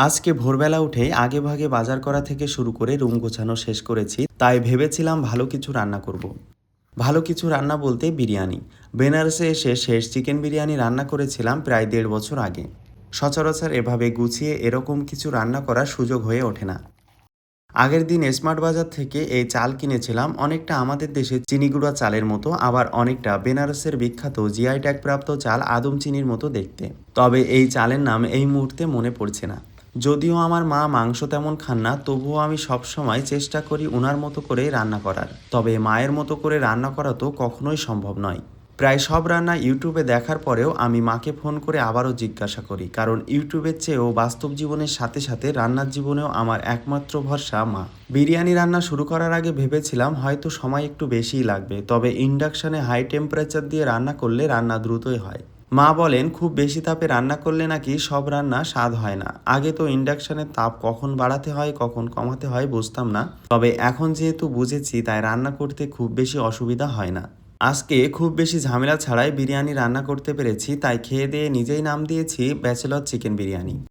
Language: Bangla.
আজকে ভোরবেলা উঠেই আগেভাগে বাজার করা থেকে শুরু করে রুম গোছানো শেষ করেছি, তাই ভেবেছিলাম ভালো কিছু রান্না করব। ভালো কিছু রান্না বলতে বিরিয়ানি। বেনারসে এসে শেষ চিকেন বিরিয়ানি রান্না করেছিলাম প্রায় 1.5 বছর আগে। সচরাচর এভাবে গুছিয়ে এরকম কিছু রান্না করার সুযোগ হয়ে ওঠে না। আগের দিন স্মার্ট বাজার থেকে এই চাল কিনেছিলাম, অনেকটা আমাদের দেশে চিনিগুড়া চালের মতো, আবার অনেকটা বেনারসের বিখ্যাত জিআই ট্যাগ প্রাপ্ত চাল আদম চিনির মতো দেখতে। তবে এই চালের নাম এই মুহূর্তে মনে পড়ছে না। যদিও আমার মা মাংস তেমন খান না, তবুও আমি সবসময় চেষ্টা করি ওনার মতো করে রান্না করার। তবে মায়ের মতো করে রান্না করা তো কখনোই সম্ভব নয়। প্রায় সব রান্না ইউটিউবে দেখার পরেও আমি মাকে ফোন করে আবারও জিজ্ঞাসা করি, কারণ ইউটিউবের চেয়েও বাস্তব জীবনের সাথে সাথে রান্নার জীবনেও আমার একমাত্র ভরসা মা। বিরিয়ানি রান্না শুরু করার আগে ভেবেছিলাম হয়তো সময় একটু বেশিই লাগবে, তবে ইন্ডাকশনে হাই টেম্পারেচার দিয়ে রান্না করলে রান্না দ্রুতই হয়। মা বলেন খুব বেশি তাপে রান্না করলে নাকি সব রান্না স্বাদ হয় না। আগে তো ইন্ডাকশনের তাপ কখন বাড়াতে হয় কখন কমাতে হয় বুঝতাম না, তবে এখন যেহেতু বুঝেছি তাই রান্না করতে খুব বেশি অসুবিধা হয় না। আজকে খুব বেশি ঝামেলা ছাড়াই বিরিয়ানি রান্না করতে পেরেছি, তাই খেয়ে দিয়ে নিজেই নাম দিয়েছি ব্যাচেলর চিকেন বিরিয়ানি।